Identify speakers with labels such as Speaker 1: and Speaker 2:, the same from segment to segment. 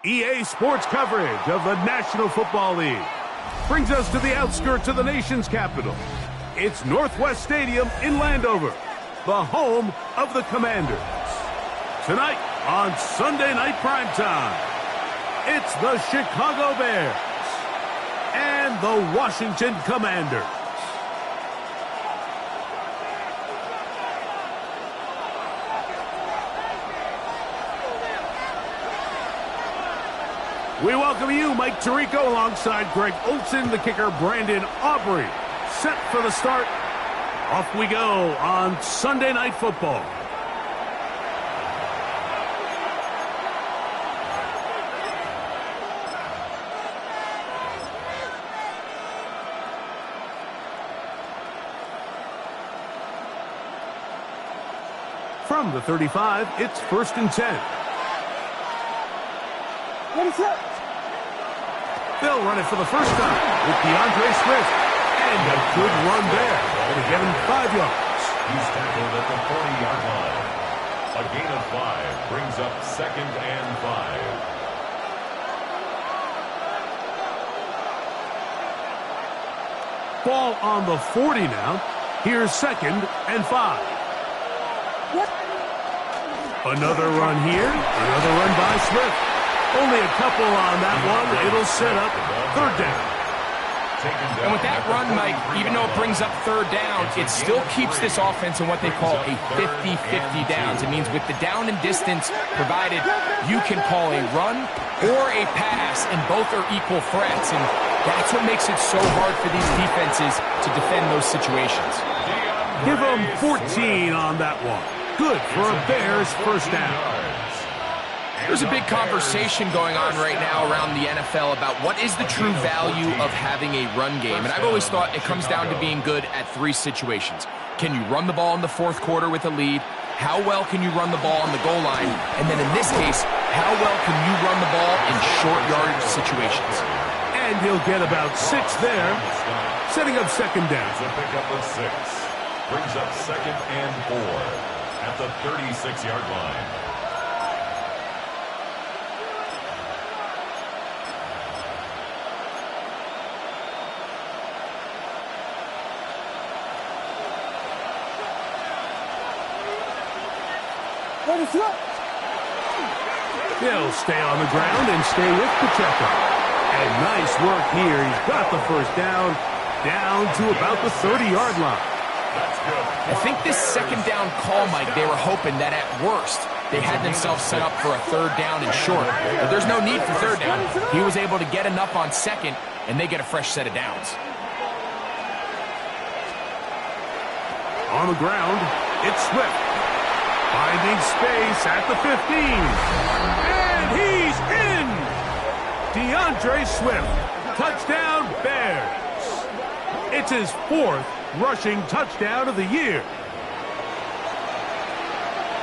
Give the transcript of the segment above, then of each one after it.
Speaker 1: EA Sports coverage of the National Football League brings us to the outskirts of the nation's capital. It's Northwest Stadium in Landover, the home of the Commanders. Tonight on Sunday Night Primetime, it's the Chicago Bears and the Washington Commanders. We welcome you, Mike Tirico, alongside Greg Olson, the kicker, Brandon Aubrey. Set for the start. Off we go on Sunday Night Football. From the 35, it's 1st and 10.
Speaker 2: What is that?
Speaker 1: They'll run it for the first time with DeAndre Swift. And a good run there. Going to get him 5 yards.
Speaker 3: He's tackled at the 40-yard line. A gain of 5 brings up 2nd and 5.
Speaker 1: Ball on the 40 now. Here's 2nd and 5.
Speaker 2: What?
Speaker 1: Another run here. Another run by Swift. Only a couple on that one. It'll set up 3rd down.
Speaker 4: And with that run, Mike, even though it brings up 3rd down, it still keeps this offense in what they call a 50-50 downs. It means with the down and distance provided, you can call a run or a pass, and both are equal threats. And that's what makes it so hard for these defenses to defend those situations.
Speaker 1: Give them 14 on that one. Good for a Bears 1st down.
Speaker 4: There's a big conversation going on right now around the NFL about what is the true value of having a run game. And I've always thought it comes down to being good at 3 situations. Can you run the ball in the 4th quarter with a lead? How well can you run the ball on the goal line? And then in this case, how well can you run the ball in short yardage situations?
Speaker 1: And he'll get about 6 there, setting up 2nd down.
Speaker 3: It's a pickup of 6. Brings up 2nd and 4 at the 36-yard line.
Speaker 1: He'll stay on the ground and stay with Pacheco. And nice work here. He's got the 1st down to about the 30-yard line.
Speaker 4: I think this 2nd down call, Mike, they were hoping that at worst they had themselves set up for a 3rd down and short. But there's no need for 3rd down. He was able to get enough on 2nd, and they get a fresh set of downs.
Speaker 1: On the ground, it's Swift. Finding space at the 15. And he's in! DeAndre Swift. Touchdown, Bears. It's his 4th rushing touchdown of the year.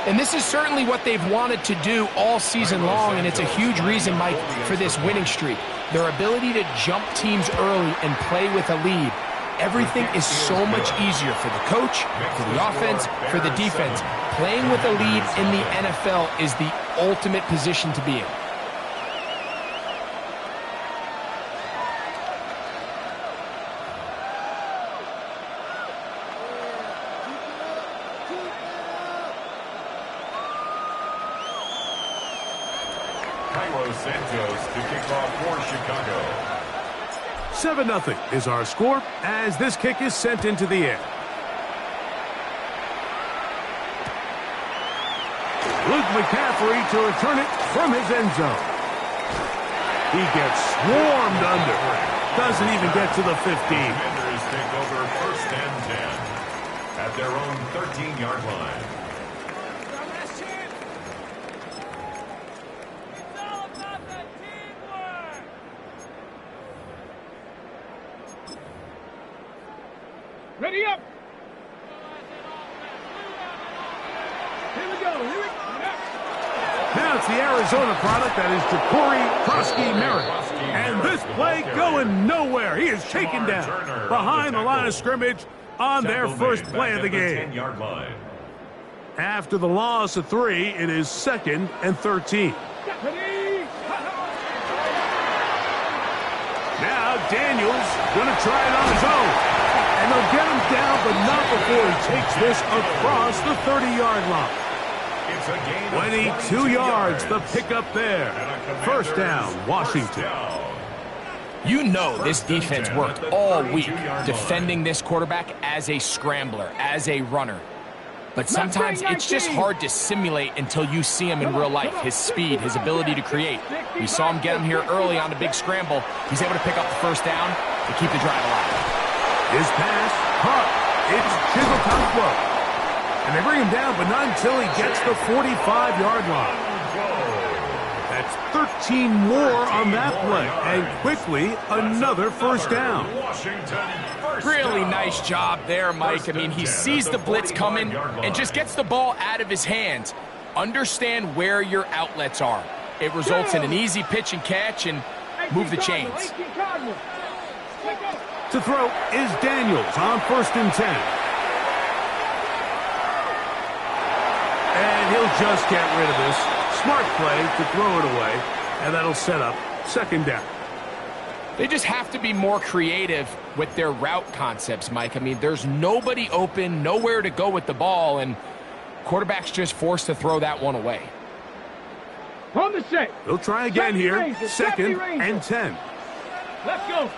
Speaker 4: And this is certainly what they've wanted to do all season long, and it's a huge reason, Mike, for this winning streak. Their ability to jump teams early and play with a lead. Everything is so much easier for the coach, for the offense, for the defense. Playing with a lead in the NFL is the ultimate position to be in.
Speaker 3: Cairo Santos to kick off for Chicago.
Speaker 1: 7-0 is our score as this kick is sent into the air. Luke McCaffrey to return it from his end zone. He gets swarmed under. Doesn't even get to the 15.
Speaker 3: Defenders take over 1st and 10 at their own 13-yard line.
Speaker 2: Ready up. Here we go. Here we go.
Speaker 1: Now it's the Arizona product that is Ja'Cory Krosky-Merritt. And this play going nowhere. He is shaken down behind the line of scrimmage on their first play of the game.
Speaker 3: 10-yard line.
Speaker 1: After the loss of 3, it is 2nd and 13. Now Daniels going to try it on his own. And they'll get him down, but not before he takes this across the 30-yard line.
Speaker 3: It's a gain of
Speaker 1: 22 yards, the pickup there. First down, Washington.
Speaker 4: You know this defense worked all week defending this quarterback as a scrambler, as a runner. But sometimes it's just hard to simulate until you see him in real life. His speed, his ability to create. We saw him get him here early on a big scramble. He's able to pick up the first down to keep the drive alive.
Speaker 1: His pass, caught. It's Chigotakwo. And they bring him down, but not until he gets the 45-yard line. That's 13 more on that play. And quickly, another first down.
Speaker 4: Really nice job there, Mike. I mean, he sees the blitz coming and just gets the ball out of his hands. Understand where your outlets are. It results in an easy pitch and catch and move the chains.
Speaker 1: To throw is Daniels on 1st and 10. And he'll just get rid of this. Smart play to throw it away, and that'll set up 2nd down.
Speaker 4: They just have to be more creative with their route concepts, Mike. I mean, there's nobody open, nowhere to go with the ball, and quarterback's just forced to throw that one away.
Speaker 2: On the shape.
Speaker 1: They'll try again here. 2nd and 10.
Speaker 2: Let's go.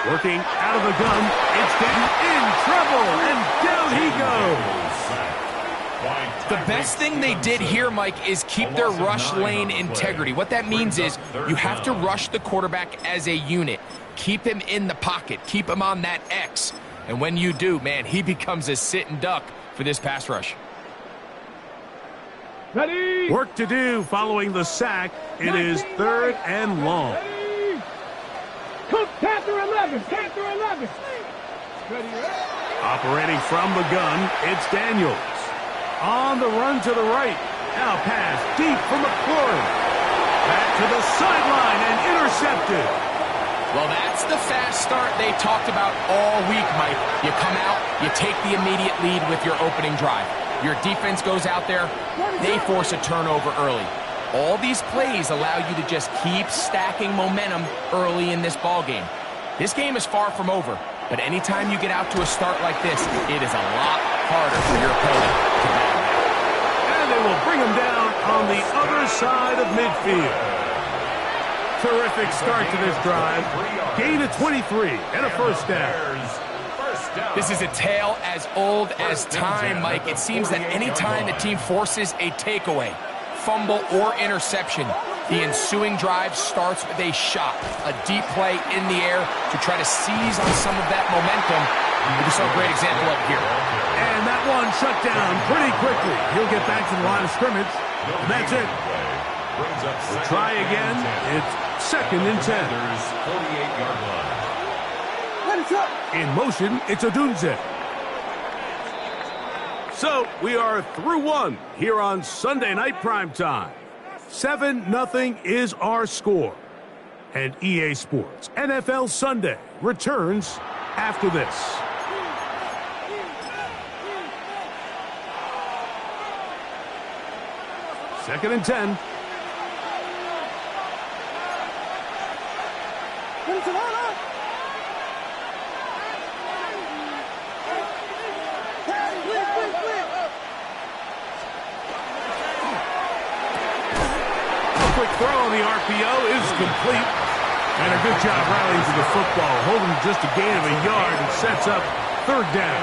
Speaker 1: Working out of the gun. It's getting in trouble, and down he goes.
Speaker 4: The best thing they did here, Mike, is keep their rush lane integrity. What that means is you have to rush the quarterback as a unit. Keep him in the pocket. Keep him on that X. And when you do, man, he becomes a sitting duck for this pass rush.
Speaker 2: Ready.
Speaker 1: Work to do following the sack. It is 3rd and long.
Speaker 2: Cook, Panther 11. Panther 11. Ready.
Speaker 1: Operating from the gun, it's Daniels. On the run to the right. Now pass deep for McLaurin. Back to the sideline and intercepted.
Speaker 4: Well, that's the fast start they talked about all week, Mike. You come out, you take the immediate lead with your opening drive. Your defense goes out there, they force a turnover early. All these plays allow you to just keep stacking momentum early in this ball game. This game is far from over, but anytime you get out to a start like this, it is a lot harder for your opponent to back.
Speaker 1: And they will bring him down on the other side of midfield. Terrific start to this drive. Gain of 23 and a first down.
Speaker 4: This is a tale as old as time, Mike. It seems that anytime a team forces a takeaway, fumble, or interception, the ensuing drive starts with a shot, a deep play in the air to try to seize on some of that momentum. We saw a great example up here.
Speaker 1: And that one shut down pretty quickly. He'll get back to the line of scrimmage. And that's it. We'll try again. It's 2nd and 10.
Speaker 3: 48-yard line.
Speaker 1: In motion, it's Odunze. So, we are through one here on Sunday Night Primetime. 7-0 is our score. And EA Sports NFL Sunday returns after this. Second and 10. quick throw on the RPO is complete. And a good job rallying to the football, holding just a gain of a yard and sets up third down.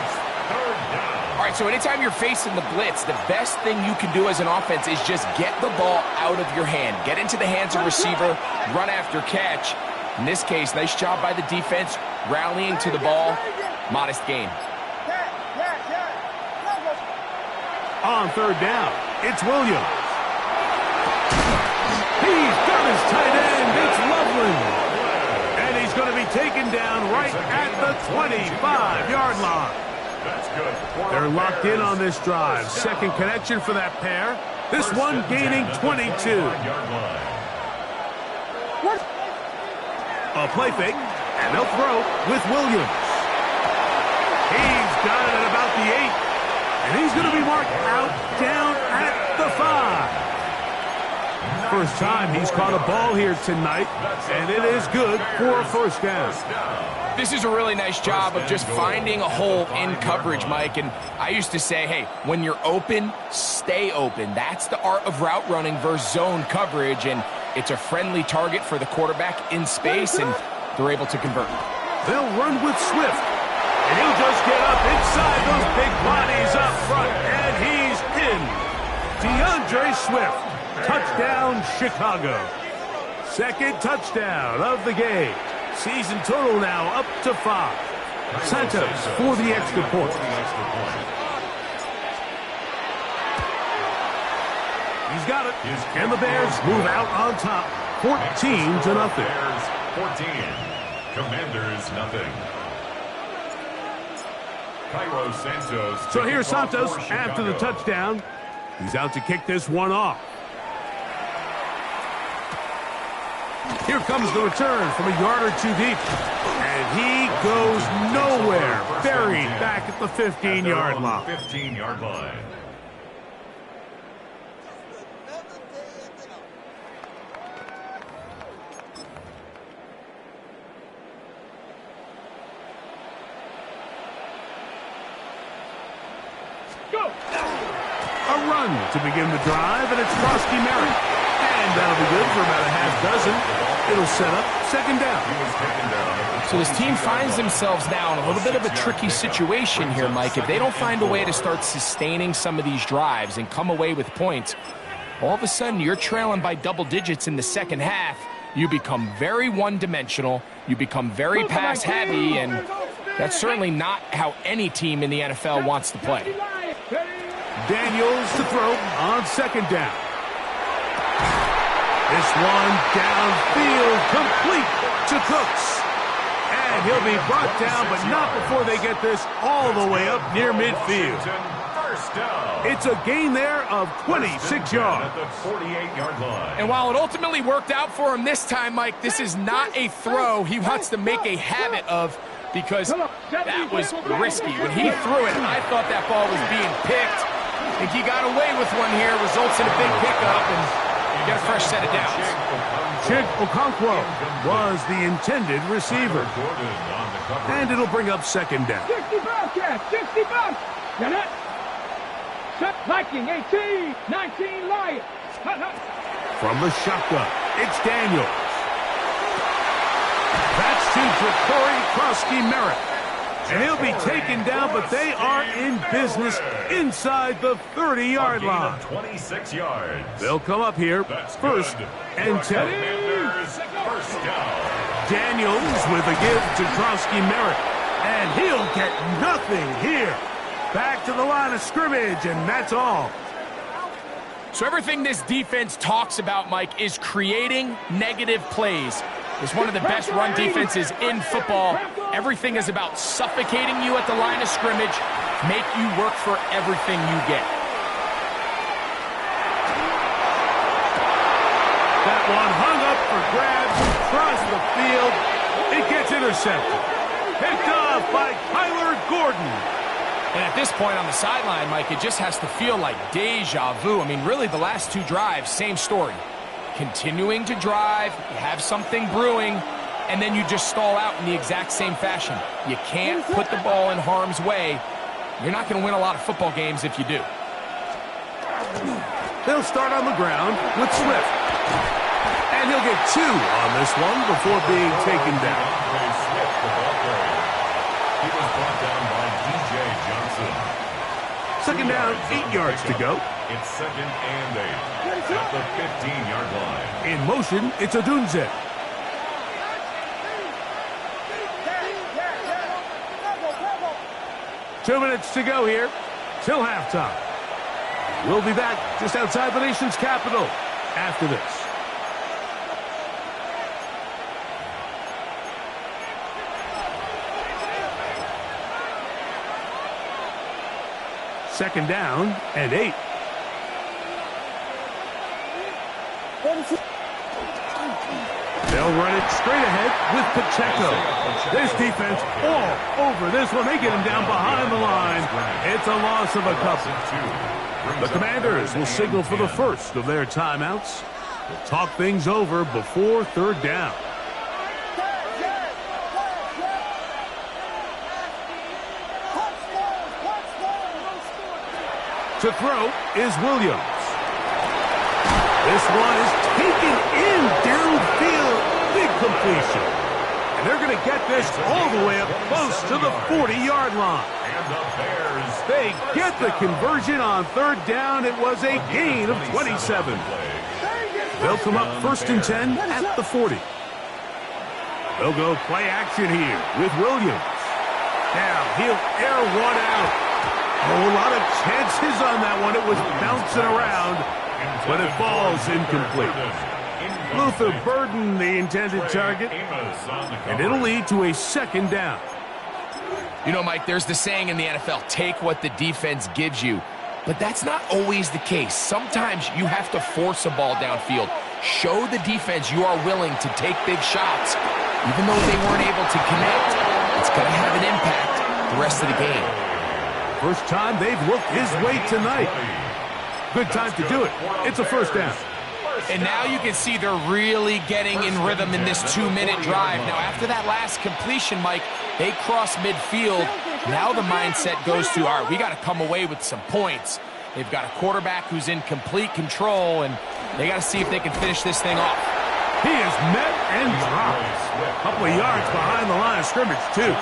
Speaker 4: All right, so anytime you're facing the blitz, the best thing you can do as an offense is just get the ball out of your hand. Get into the hands of receiver, run after catch. In this case, nice job by the defense, rallying to the ball. Modest gain.
Speaker 1: On third down, it's Williams. He's got his tight end. It's Loveland. And he's going to be taken down right at the 25-yard line.
Speaker 3: That's good.
Speaker 1: They're locked in on this drive. Second connection for that pair. This one gaining 22. A play fake, and they'll throw with Williams. He's got it at about the 8, and he's going to be marked out down at the 5. First time he's caught a ball here tonight, and it is good for a first down.
Speaker 4: This is a really nice job of just finding a hole in coverage, Mike. And I used to say, hey, when you're open, stay open. That's the art of route running versus zone coverage, and it's a friendly target for the quarterback in space, and they're able to convert.
Speaker 1: They'll run with Swift, and he'll just get up inside those big bodies up front, and he's in. DeAndre Swift. Touchdown, Chicago. Second touchdown of the game. Season total now up to 5. Santos for the extra point. He's got it. And the Bears move out on top. 14-0.
Speaker 3: Bears 14. Commanders nothing. Cairo Santos.
Speaker 1: So here's Santos after the touchdown. He's out to kick this one off. Here comes the return from a yard or two deep. And he goes nowhere. Buried back at the 15-yard line.
Speaker 3: 15-yard line.
Speaker 2: Go!
Speaker 1: A run to begin the drive, and it's Frosty Merritt. And that'll be good for about a half dozen. It'll set up second down.
Speaker 4: So this team finds themselves now in a little bit of a tricky situation here, Mike. If they don't find a way to start sustaining some of these drives and come away with points, all of a sudden you're trailing by double digits in the second half. You become very one-dimensional. You become very pass-heavy, and that's certainly not how any team in the NFL wants to play.
Speaker 1: Daniels to throw on second down. This one downfield, complete to Cooks. And he'll be brought down, but not before they get this all the way up near midfield. It's a gain there of 26 yards.
Speaker 3: At the 48-yard line.
Speaker 4: And while it ultimately worked out for him this time, Mike, this is not a throw he wants to make a habit of, because that was risky. When he threw it, I thought that ball was being picked. I think he got away with one here, results in a big pickup, and you get a fresh set of downs.
Speaker 1: Chig Okonkwo was the intended receiver. And it'll bring up second down.
Speaker 2: 60 Bobcats, 60 Bob. Got it. Set Viking, 18, 19 Lions.
Speaker 1: From the shotgun, it's Daniels. That's two for Corey Krosky-Merritt. And he'll be taken down, but they are in business inside the 30-yard line.
Speaker 3: 26 yards.
Speaker 1: They'll come up here first and 10.
Speaker 3: First down.
Speaker 1: Daniels with a give to Krosky-Merritt. And he'll get nothing here. Back to the line of scrimmage, and that's all.
Speaker 4: So everything this defense talks about, Mike, is creating negative plays. It's one of the best run defenses in football. Everything is about suffocating you at the line of scrimmage, make you work for everything you get.
Speaker 1: That one hung up for grabs across the field. It gets intercepted. Picked off by Kyler Gordon.
Speaker 4: And at this point on the sideline, Mike, it just has to feel like deja vu. I mean, really, the last two drives, same story. Continuing to drive, you have something brewing, and then you just stall out in the exact same fashion. You can't put the ball in harm's way. You're not going to win a lot of football games if you do.
Speaker 1: They'll start on the ground with Swift. And he'll get 2 on this one before being taken down.
Speaker 3: He was brought down by DJ Johnson.
Speaker 1: Second down, 8 yards to go.
Speaker 3: It's 2nd and 8 at the 15-yard line.
Speaker 1: In motion, it's Odunze. Two minutes to go here till halftime. We'll be back just outside the nation's capital after this. Second down and 8. They'll run it straight ahead with Pacheco. This defense all over this one. They get him down behind the line. It's a loss of a couple. The Commanders will signal for the first of their timeouts. We'll talk things over before third down. To throw is Williams. This one is taken in downfield. Big completion. And they're going to get this all the way up close to the 40-yard line.
Speaker 3: And the Bears.
Speaker 1: They get the conversion on third down. It was a gain of 27. They'll come up 1st and 10 at the 40. They'll go play action here with Williams. Now he'll air one out. A lot of chances on that one. It was bouncing around, but it falls incomplete. Luther Burden, the intended target, and it'll lead to a second down.
Speaker 4: You know, Mike, there's the saying in the NFL, take what the defense gives you. But that's not always the case. Sometimes you have to force a ball downfield. Show the defense you are willing to take big shots. Even though they weren't able to connect, it's going to have an impact the rest of the game.
Speaker 1: First time they've looked his way tonight. Good time to do it. It's a first down.
Speaker 4: And now you can see they're really getting in rhythm in this 2-minute drive. Now, after that last completion, Mike, they cross midfield. Now the mindset goes to, all right, we got to come away with some points. They've got a quarterback who's in complete control, and they got to see if they can finish this thing off.
Speaker 1: He is met and dropped. A couple of yards behind the line of scrimmage, too.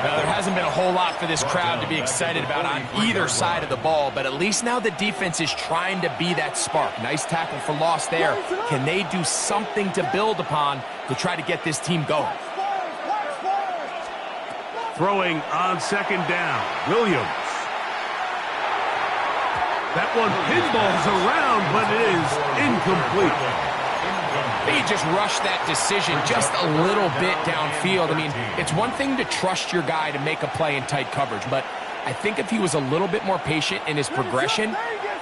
Speaker 4: Now, there hasn't been a whole lot for this crowd to be excited about on either side of the ball, but at least now the defense is trying to be that spark. Nice tackle for loss there. Can they do something to build upon to try to get this team going?
Speaker 1: Throwing on second down, Williams. That one pinballs around, but it is incomplete.
Speaker 4: They just rushed that decision just a little bit downfield. I mean, it's one thing to trust your guy to make a play in tight coverage, but I think if he was a little bit more patient in his progression,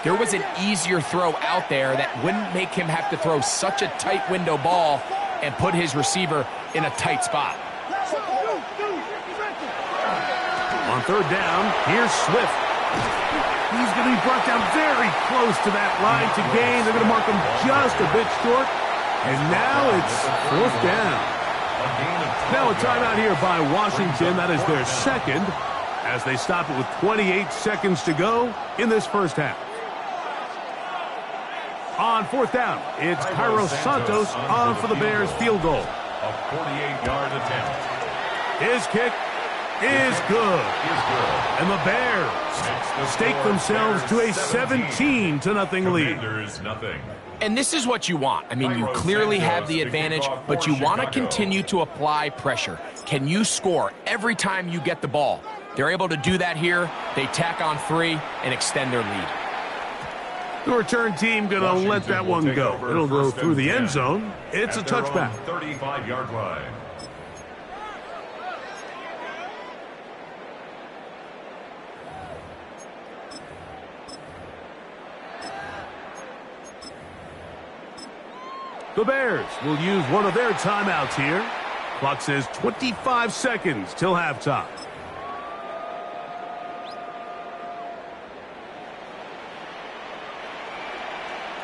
Speaker 4: there was an easier throw out there that wouldn't make him have to throw such a tight window ball and put his receiver in a tight spot.
Speaker 1: On third down, here's Swift. He's going to be brought down very close to that line to gain. They're going to mark him just a bit short. And now it's fourth down. Now a timeout here by Washington. That is their second as they stop it with 28 seconds to go in this first half. On fourth down, it's Cairo Santos on for the Bears field goal.
Speaker 3: A 48-yard attempt.
Speaker 1: His kick is good. And the Bears stake themselves to a 17-0 lead.
Speaker 4: And this is what you want. I mean, you clearly have the advantage, but you want to continue to apply pressure. Can you score every time you get the ball? They're able to do that here. They tack on 3 and extend their lead.
Speaker 1: The return team going to let that one go. It'll go through the end zone. It's a touchback.
Speaker 3: 35-yard line.
Speaker 1: The Bears will use one of their timeouts here. Clock says 25 seconds till halftime.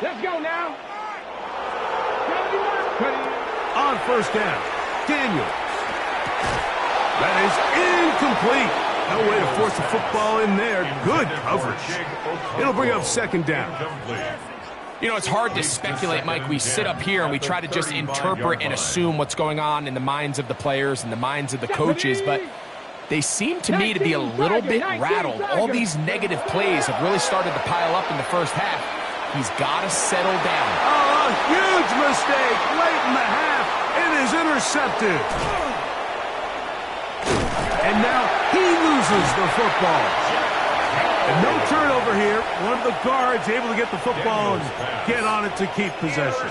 Speaker 2: Let's go now.
Speaker 1: On first down, Daniels. That is incomplete. No way to force the football in there. Good coverage. It'll bring up second down.
Speaker 4: You know, it's hard to speculate, Mike. We sit up here and we try to just interpret and assume what's going on in the minds of the players and the minds of the coaches, but they seem to me to be a little bit rattled. All these negative plays have really started to pile up in the first half. He's got to settle down.
Speaker 1: Oh, a huge mistake late in the half. It is intercepted. And now he loses the football. And no turnover here. One of the guards able to get the football and get on it to keep possession.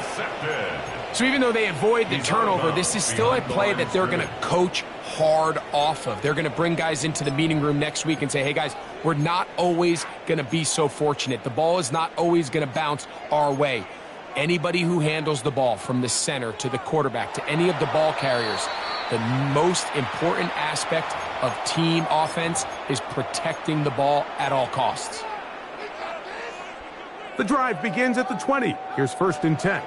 Speaker 4: So even though they avoid the turnover, this is still a play that they're going to coach hard off of. They're going to bring guys into the meeting room next week and say, hey, guys, we're not always going to be so fortunate. The ball is not always going to bounce our way. Anybody who handles the ball from the center to the quarterback to any of the ball carriers, the most important aspect of team offense is protecting the ball at all costs.
Speaker 1: The drive begins at the 20. Here's 1st and 10.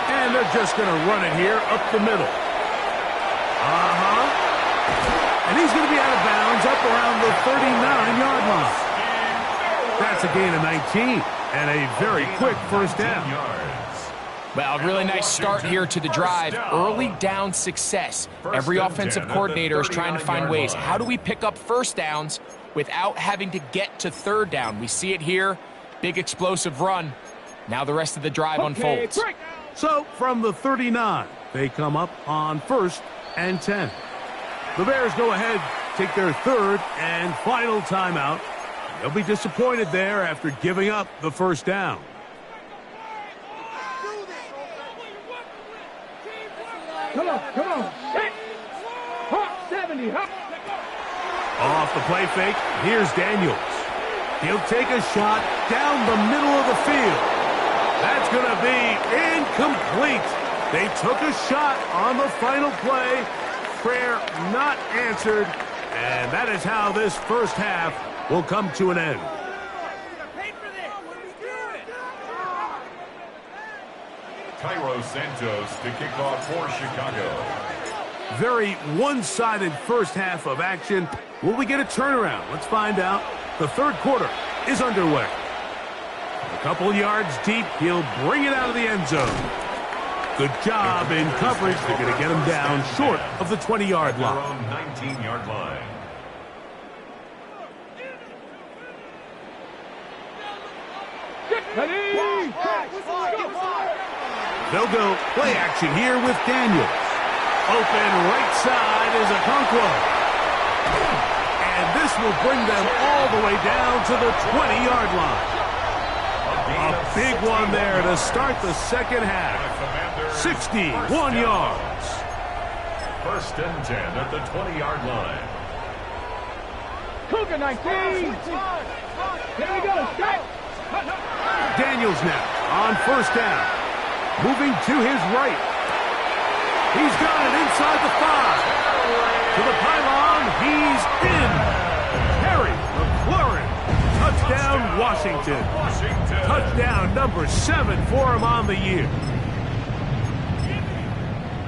Speaker 1: And they're just going to run it here up the middle. And he's going to be out of bounds up around the 39-yard line. That's a gain of 19 and a very quick first down.
Speaker 4: Well, a really nice start here to the drive. Early down success. Every offensive coordinator is trying to find ways. How do we pick up first downs without having to get to third down? We see it here. Big explosive run. Now the rest of the drive unfolds.
Speaker 1: So from the 39, they come up on 1st and 10. The Bears go ahead, take their 3rd and final timeout. They'll be disappointed there after giving up the first down.
Speaker 2: Come on. Hop 70, hop.
Speaker 1: Off the play fake, here's Daniels. He'll take a shot down the middle of the field. That's going to be incomplete. They took a shot on the final play. Prayer not answered. And that is how this first half will come to an end.
Speaker 3: Cairo Santos to kick off for Chicago.
Speaker 1: Very one-sided first half of action. Will we get a turnaround? Let's find out. The 3rd quarter is underway. A couple yards deep, he'll bring it out of the end zone. Good job in coverage. They're going to get him down short of the 20-yard line.
Speaker 3: Their own 19-yard line.
Speaker 1: They'll go play action here with Daniels. Open right side is Okonkwo. And this will bring them all the way down to the 20-yard line. A big one there to start the second half. 61 yards.
Speaker 3: 1st and 10 at the 20-yard line.
Speaker 2: Cougar 19. Here we go. Strike.
Speaker 1: Daniels now on 1st down. Moving to his right. He's got it inside the 5. To the pylon. He's in. Terry McLaurin. Touchdown, Washington. Touchdown number 7 for him on the year.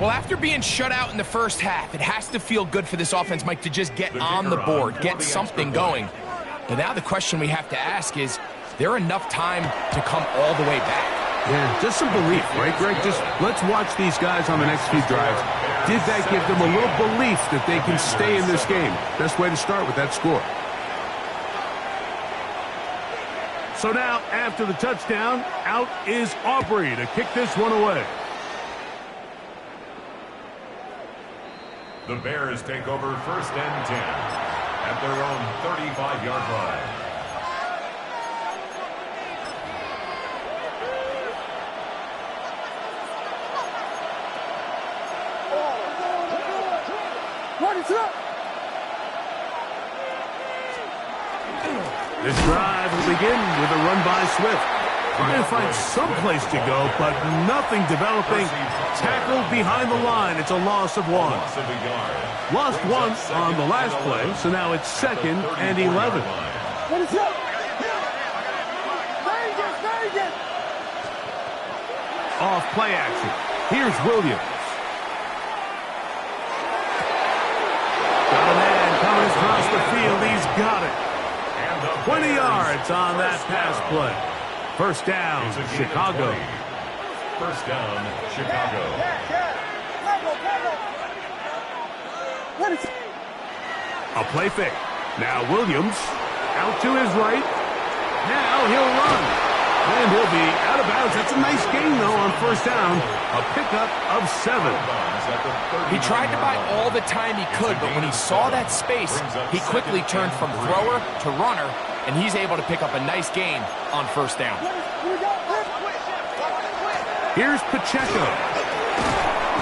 Speaker 4: Well, after being shut out in the first half, it has to feel good for this offense, Mike, to just get on the board, get something going. But now the question we have to ask is there enough time to come all the way back?
Speaker 1: Yeah, just some belief, right, Greg? Just let's watch these guys on the next few drives. Did that give them a little belief that they can stay in this game? Best way to start with that score. So now, after the touchdown, out is Aubrey to kick this one away.
Speaker 3: The Bears take over 1st and 10 at their own 35-yard line.
Speaker 1: This drive will begin with a run by Swift. Trying to find some place to go, but nothing developing. Tackled behind the line. It's a loss of 1. Lost 1 on the last play, so now it's 2nd and 11. Off play action. Here's Williams. Got a man coming across the field. He's got it. 20 yards on that pass play. First down, Chicago.
Speaker 3: First down, Chicago.
Speaker 1: A play fake. Now Williams out to his right. Now he'll run. And he'll be out of bounds. That's a nice gain, though, on first down. A pickup of 7.
Speaker 4: He tried to buy all the time he could, but when he saw that space, he quickly turned from thrower to runner, and he's able to pick up a nice gain on first down.
Speaker 1: Here's Pacheco.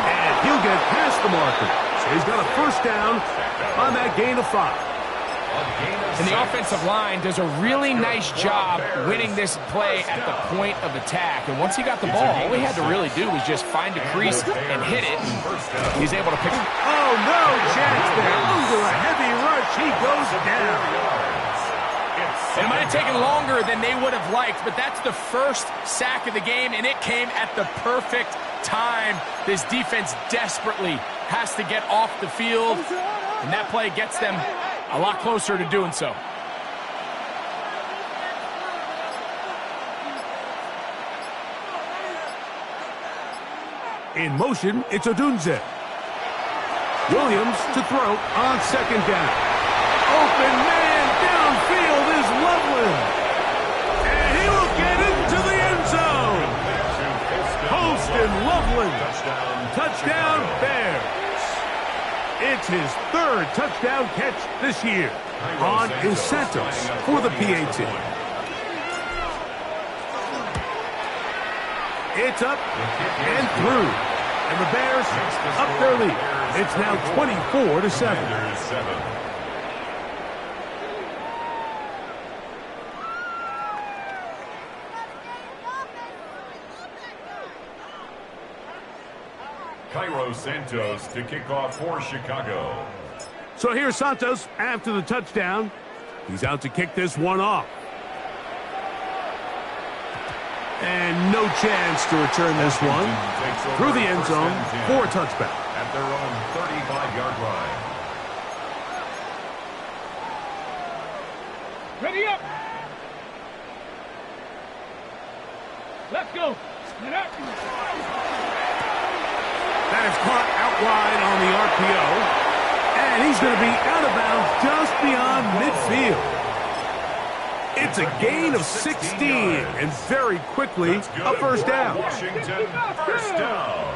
Speaker 1: And he'll get past the marker. So he's got a first down on that gain of 5.
Speaker 4: And the offensive line does a really nice job winning this play at the point of attack. And once he got the ball, all he had to really do was just find a crease and hit it. He's able to pick it.
Speaker 1: Oh, no chance there. Under a heavy rush, he goes down.
Speaker 4: It might have taken longer than they would have liked, but that's the first sack of the game, and it came at the perfect time. This defense desperately has to get off the field, and that play gets them a lot closer to doing so.
Speaker 1: In motion, it's Odunze. Williams to throw on second down. Open man downfield is Loveland. And he will get into the end zone. Holston Loveland. Touchdown Bears. It's his 3rd touchdown catch this year on incentives for the PAT. It's up and through. And the Bears up their lead. It's now 24-7.
Speaker 3: Cairo Santos to kick off for Chicago.
Speaker 1: So here's Santos after the touchdown. He's out to kick this one off. And no chance to return this one through the end zone for a touchback.
Speaker 3: At their own 35-yard line.
Speaker 2: Ready up. Let's go.
Speaker 1: That is caught out wide on the RPO. And he's going to be out of bounds just beyond midfield. It's a gain of 16, and very quickly, a first down.
Speaker 3: Washington, first down.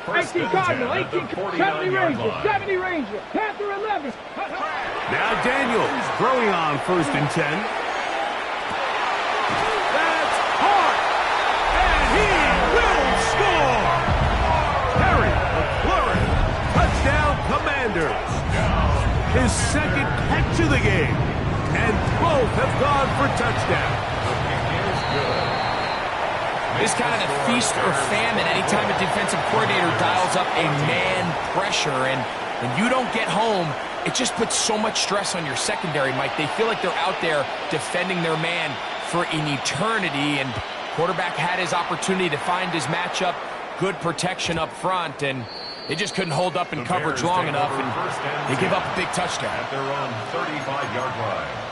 Speaker 2: 18 Cardinal, 18 70 Ranger, 70 Ranger, Panther 11.
Speaker 1: Now Daniels throwing on first and 10. That's hard, and he will score. Terry McLaurin, touchdown Commanders. His 2nd catch of the game, and both have gone for touchdown.
Speaker 4: It's kind of a feast or famine anytime a defensive coordinator dials up a man pressure, and when you don't get home, it just puts so much stress on your secondary, Mike. They feel like they're out there defending their man for an eternity, and quarterback had his opportunity to find his matchup, good protection up front, and they just couldn't hold up in coverage long enough, and they give up a big touchdown.
Speaker 3: At their own 35-yard line.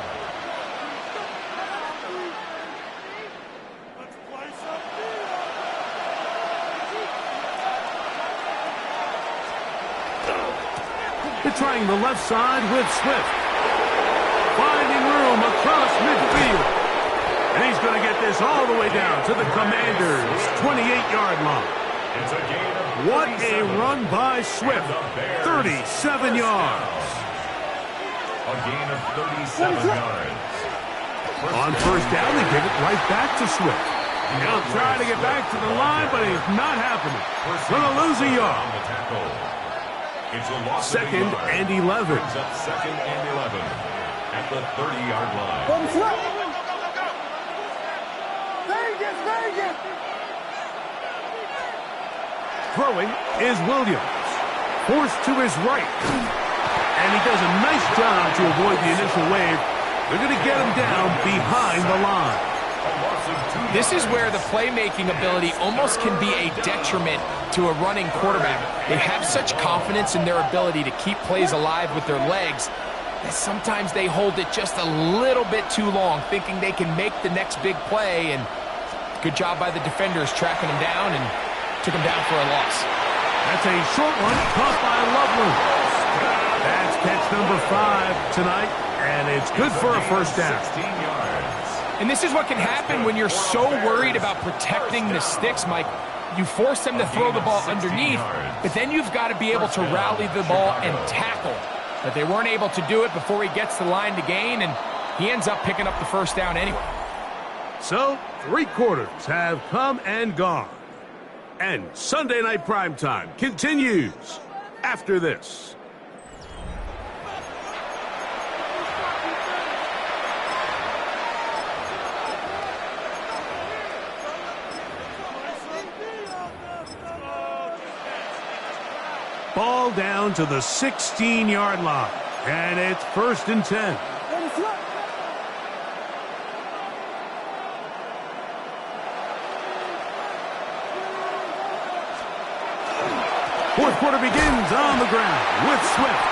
Speaker 1: They're trying the left side with Swift. Finding room across midfield. And he's going to get this all the way down to the Commanders' 28-yard line.
Speaker 3: It's a gain of
Speaker 1: What a run by Swift. 37 yards.
Speaker 3: A gain of 37 yards.
Speaker 1: On first down, they give it right back to Swift. He'll try to get back to the line, but it's not happening. Going to lose a yard.
Speaker 3: It's a loss
Speaker 1: 2nd and 11.
Speaker 3: Brings up 2nd and 11 at the 30-yard line.
Speaker 1: Throwing is Williams. Forced to his right. And he does a nice job to avoid the initial wave. They're going to get him down behind the line.
Speaker 4: This is where the playmaking ability almost can be a detriment to a running quarterback. They have such confidence in their ability to keep plays alive with their legs sometimes they hold it just a little bit too long, thinking they can make the next big play, and good job by the defenders tracking him down and took him down for a loss.
Speaker 1: That's a short one, caught by Loveland. That's catch number 5 tonight, and it's good for a first down.
Speaker 3: 16 yards.
Speaker 4: And this is what can happen when you're so worried about protecting the sticks, Mike. You force them to throw the ball underneath, but then you've got to be able to rally the ball and tackle. But they weren't able to do it before he gets the line to gain, and he ends up picking up the first down anyway.
Speaker 1: So, 3 quarters have come and gone. And Sunday Night Primetime continues after this. Ball down to the 16-yard line, and it's 1st and 10. Fourth quarter begins on the ground with Swift,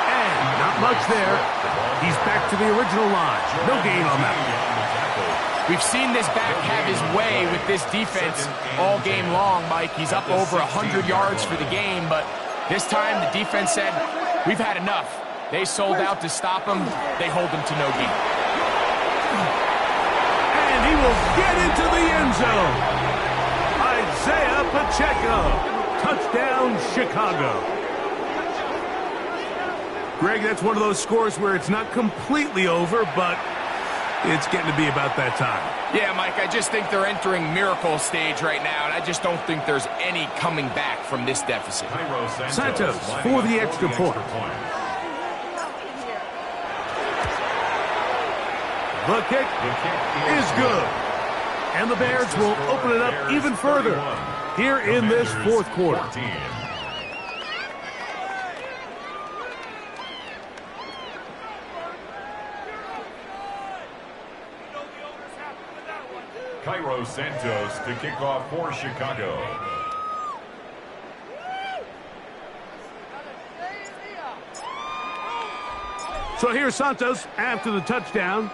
Speaker 1: and not much there. He's back to the original line. No gain on that one.
Speaker 4: We've seen this back have his way with this defense all game long, Mike. He's up over 100 yards for the game, but this time the defense said, we've had enough. They sold out to stop him. They hold him to no gain.
Speaker 1: And he will get into the end zone. Isaiah Pacheco. Touchdown, Chicago. Greg, that's one of those scores where it's not completely over, but it's getting to be about that time.
Speaker 4: Yeah, Mike, I just think they're entering miracle stage right now, and I just don't think there's any coming back from this deficit.
Speaker 1: Santos for the extra point. The kick is good. And the Bears will open it up even further here in this fourth quarter.
Speaker 3: Cairo Santos to kick off for Chicago.
Speaker 1: So here's Santos after the touchdown.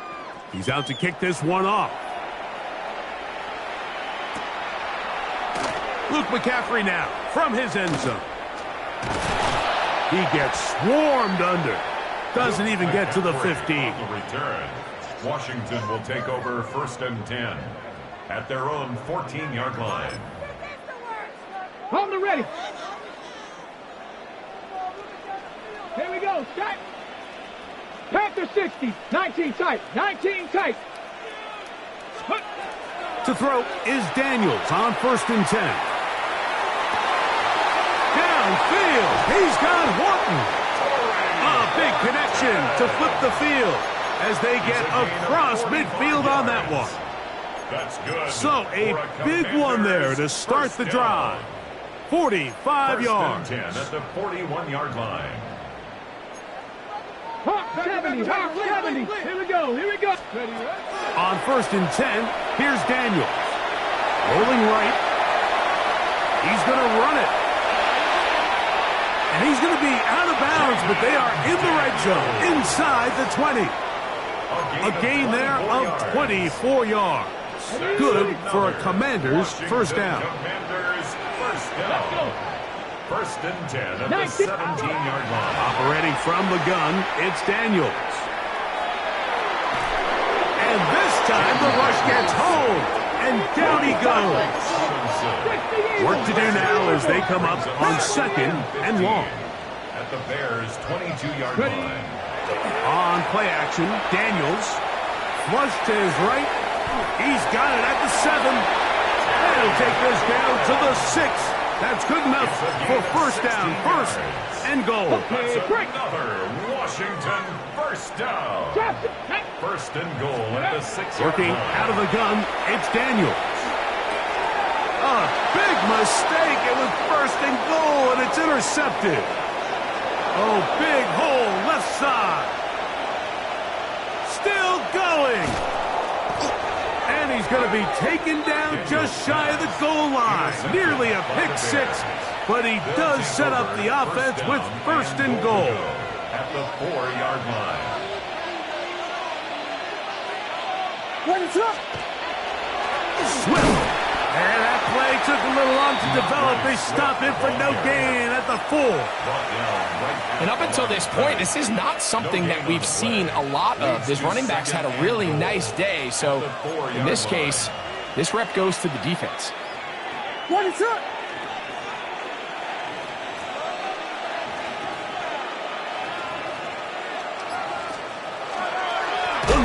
Speaker 1: He's out to kick this one off. Luke McCaffrey now from his end zone. He gets swarmed under. Doesn't even get to the 15.
Speaker 3: The return. Washington will take over 1st and 10 at their own 14-yard line.
Speaker 2: On the ready. Here we go. Start. Panther 60. 19 tight. 19 tight.
Speaker 1: To throw is Daniels on 1st and 10. Downfield. He's got Horton. A big connection to flip the field as they get across midfield on that one.
Speaker 3: That's good.
Speaker 1: So a big one there to start the drive. 45 yards.
Speaker 3: 10 at the 41-yard line.
Speaker 2: Hawk 70. Hawk 70. Here we go. Here we go. Ready,
Speaker 1: On 1st and 10, here's Daniels. Rolling right. He's going to run it. And he's going to be out of bounds, but they are in the red zone, inside the 20. A gain there of 24 yards. Good for a Commander's first down.
Speaker 3: Commanders first down. 1st and 10 at the 17-yard line.
Speaker 1: Operating from the gun, it's Daniels. And this time the rush gets home, and down he goes. Work to do now as they come up on 2nd and long.
Speaker 3: At the Bears' 22-yard line.
Speaker 1: On play action, Daniels. Flush to his right. He's got it at the 7. And he'll take this down to the 6. That's good enough for first down, 1st and goal.
Speaker 3: That's another Washington first down. 1st and goal at the 6-yard
Speaker 1: Working
Speaker 3: line.
Speaker 1: out of the gun, it's Daniels. A big mistake. It was 1st and goal, and it's intercepted. Oh, big hole, left side. Still going. And he's going to be taken down just shy of the goal line. Nearly a pick 6, but he does set up the offense with 1st and goal.
Speaker 3: At the 4-yard line.
Speaker 1: Swift. And that play took a little long to develop. They stop it for no gain at the 4.
Speaker 4: And up until this point, this is not something that we've seen a lot of. This running back's had a really nice day. So in this case, this rep goes to the defense.
Speaker 1: One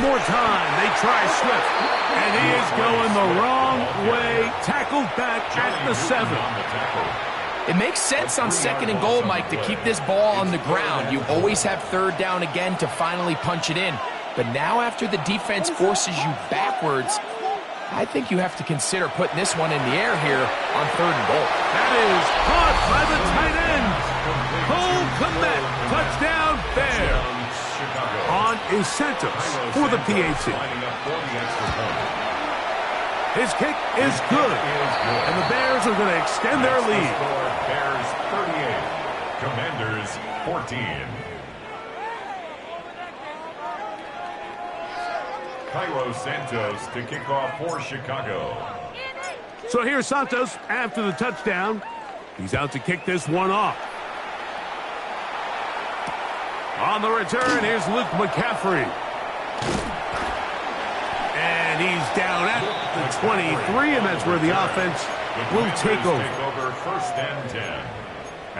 Speaker 1: more time, they try Swift, and he is going the wrong way, tackled back at the 7.
Speaker 4: It makes sense on 2nd and goal, Mike, to keep this ball on the ground. You always have 3rd down again to finally punch it in. But now after the defense forces you backwards, I think you have to consider putting this one in the air here on 3rd and goal.
Speaker 1: That is caught by the tight end. Cole Kmet, touchdown there. On is Santos for the PAT. His kick is good, and the Bears are going to extend their lead.
Speaker 3: Bears 38, Commanders 14. Cairo Santos to kick off for Chicago.
Speaker 1: So here's Santos after the touchdown. He's out to kick this one off. On the return, here's Luke McCaffrey. And he's down at the 23, and that's where the offense will take over.
Speaker 3: Take over 1st and 10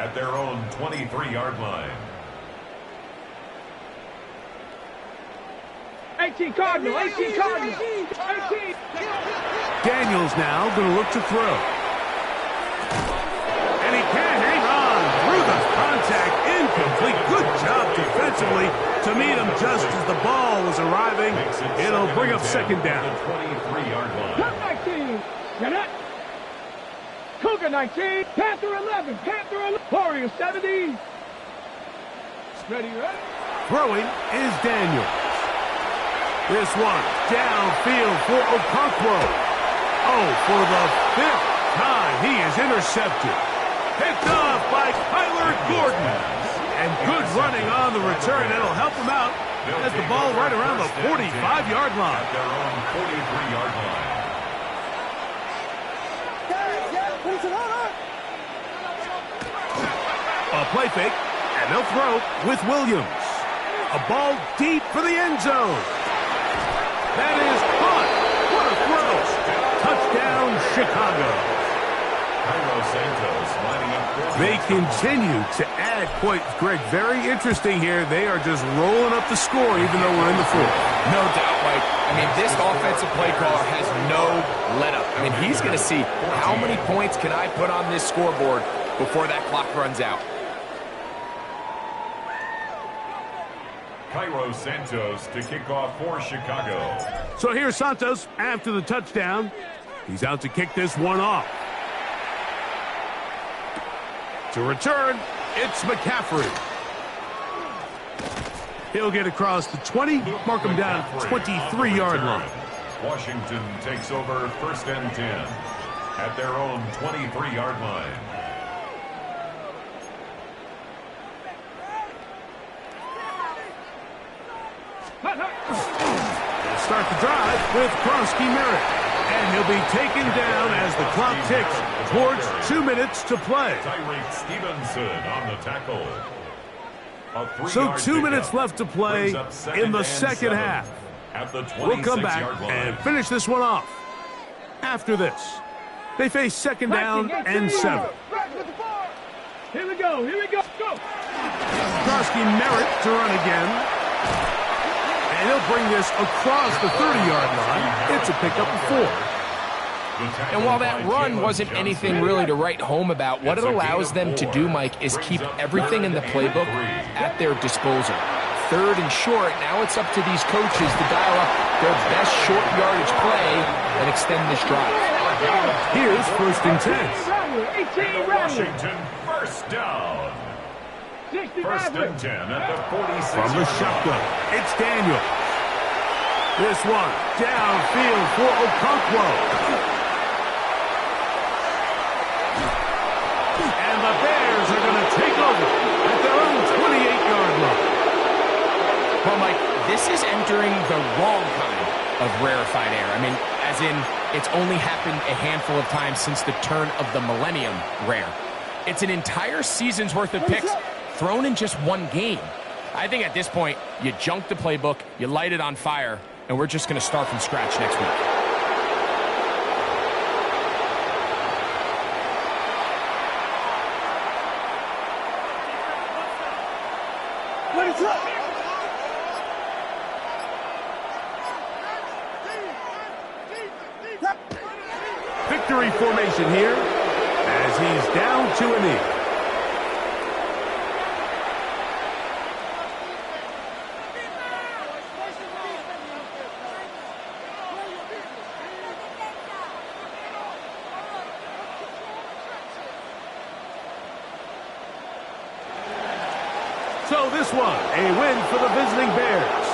Speaker 3: at their own 23-yard line.
Speaker 2: 18 Cardinal, 18 Cardinal, 18.
Speaker 1: Daniels now going to look to throw. And he can hang on through the contact. Incomplete. Good job defensively to meet him just as the ball was arriving. It'll bring up 2nd down.
Speaker 3: 23-yard line.
Speaker 2: 19. Get it. Cougar 19. Panther 11. Panther 11. Warrior 70. Ready, ready.
Speaker 1: Throwing is Daniels. This one downfield for Okonkwo. Oh, for the 5th time, he is intercepted. Picked off by Kyler Gordon. And good running on the return. That'll help him out as the ball right around the 45-yard line.
Speaker 3: At their own 43-yard line.
Speaker 1: A play fake, and they'll throw with Williams. A ball deep for the end zone. That is caught. What a throw. Touchdown, Chicago.
Speaker 3: Cairo Santos lining up.
Speaker 1: They continue to add points. Greg, very interesting here. They are just rolling up the score even though we're in the 4th.
Speaker 4: No doubt, Mike. I mean, this offensive play caller has no let-up. I mean, he's going to see how many points can I put on this scoreboard before that clock runs out.
Speaker 3: Cairo Santos to kick off for Chicago.
Speaker 1: So here's Santos after the touchdown. He's out to kick this one off. To return, it's McCaffrey. He'll get across the 20, mark him down at the 23-yard line.
Speaker 3: Washington takes over 1st and 10 at their own 23-yard line.
Speaker 1: They'll start the drive with Kronsky Merritt. And he'll be taken down as the clock ticks towards 2 minutes to play.
Speaker 3: Tyreek Stevenson on the tackle.
Speaker 1: So 2 minutes left to play in the second half. We'll come back and finish this one off. After this, they face 2nd down and 7.
Speaker 2: Here we go, here we go, go.
Speaker 1: Kronsky Merritt to run again. And he'll bring this across the 30-yard line. It's a pickup of 4.
Speaker 4: And while that run wasn't anything really to write home about, what it allows them to do, Mike, is keep everything in the playbook at their disposal. 3rd and short, now it's up to these coaches to dial up their best short yardage play and extend this drive.
Speaker 1: Here's 1st and 10.
Speaker 3: Washington 1st down. 1st and 10 at the 46.
Speaker 1: From the shotgun, it's Daniel. This one downfield for Okonkwo. And the Bears are going to take over at their own 28-yard line.
Speaker 4: Well, Mike, this is entering the wrong kind of rarefied air. I mean, as in, it's only happened a handful of times since the turn of the millennium rare. It's an entire season's worth of picks thrown in just one game. I think at this point, you junk the playbook, you light it on fire, and we're just going to start from scratch next week.
Speaker 1: Victory formation here as he's down to a knee. So this one, a win for the visiting Bears.